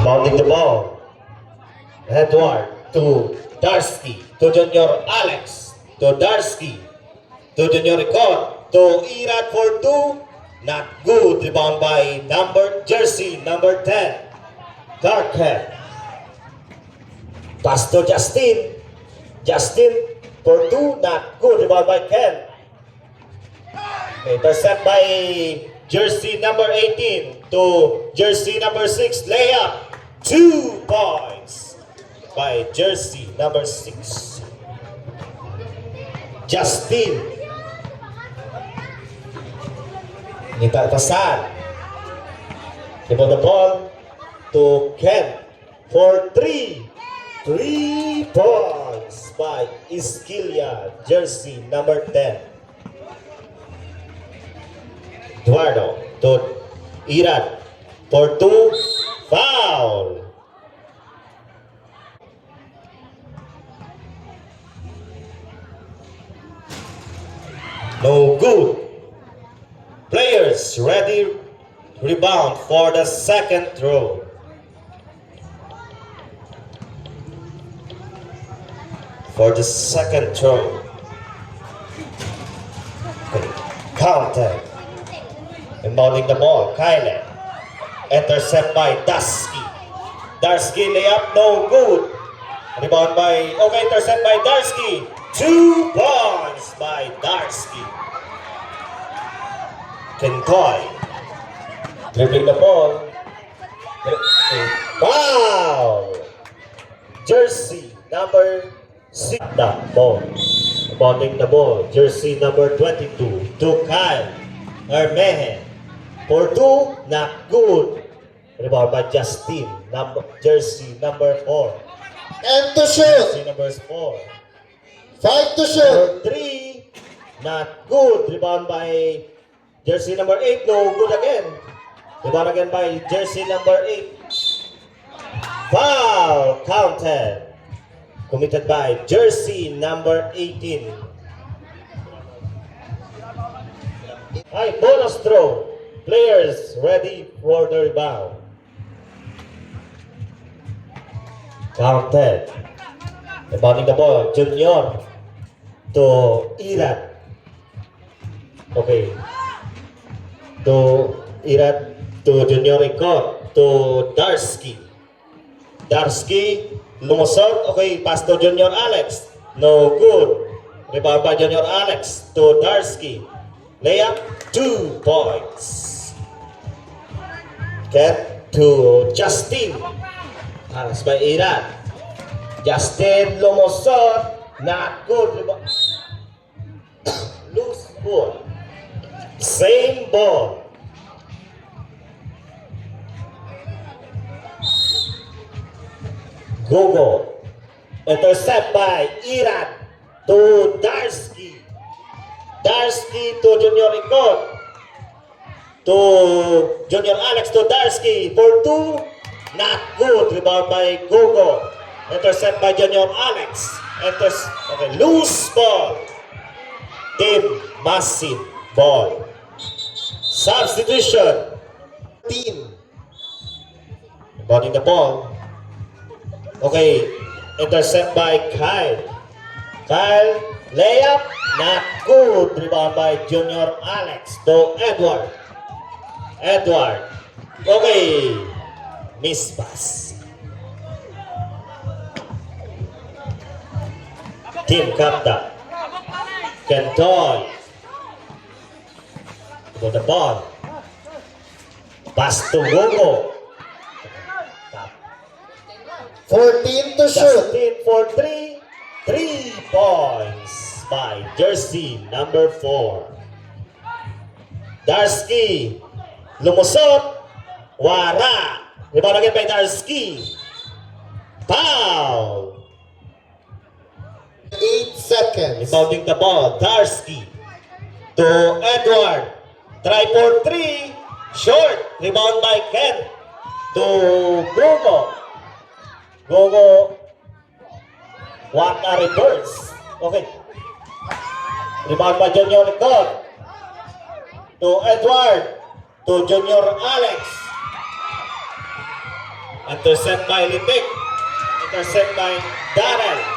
Mounting the ball. Edward to Darsky. To Junior Alex. To Darsky. To Junior Ricot. To Irad for 2. Not good. Rebound by jersey number 10. Darkhead. Pass to Justin. Justin for 2. Not good. Rebound by Ken. Intercept by jersey number 18 to jersey number 6. Layup. 2 points by jersey number 6. Justin. Pasan. Give the ball to Ken for 3. 3 points by Iskilia, jersey number 10. Eduardo to Irad for 2. Foul. No good. Players ready. Rebound for the second throw. For the second throw. Okay. Counted. Inbounding the ball. Kyle. Intercept by Darsky. Darsky layup. No good. Rebound by. Okay. Intercept by Darsky. 2 points by Darsky. Kentoy. Dribbling the ball. Wow! Jersey number 6. The ball. Inbounding the ball. Jersey number 22. To Kyle Hermehen. For 2, not good. Rebound by Justin. Jersey number 4. And to shoot. Jersey number 4. 5 to shoot. For 3, not good. Rebound by jersey number 8. No good again. Rebound again by jersey number 8. Foul counted. Committed by jersey number 18. Ay, bonus throw. Players ready for the rebound. Counted. Rebounding the ball. Junior to Irad. Okay. To Irad to Junior Ricot. To Darsky. Darsky. Lumusot. Okay. Pass to Junior Alex. No good. Rebound by Junior Alex to Darsky. Layup. 2 points. Get to Justin. Pass by Irad. Justin lumusot. Not good. Loose ball. Same ball. Gogo. Intercept by Irad to Darsky. Darsky to Junior Ricot. To Junior Alex to Darsky. For 2. Not good. Rebound by Gogo. Intercept by Junior Alex. Okay, loose ball. Team massive ball. Substitution. Team. Inbounding the ball. Okay, intercept by Kyle. Kyle, layup, not good. Rebound by Junior Alex to Edward. Edward. Okay, miss pass. Team captain. Kentoy. To the ball. Pass to Gogo. 14 to shoot. Justin for 3. 3 points by jersey number 4. Darsky. Lumusot. Wara. Rebound again by Darsky. Foul. 8 seconds. Rebounding the ball. Darsky. To Edward. Try for 3. Short. Rebound by Ken. To Gogo. Gogo. What a reverse. Okay. Rebound by Junior Ricot. To Edward. To Junior Alex. Intercept by Lipic. Intercept by Darrell.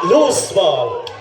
Loose ball.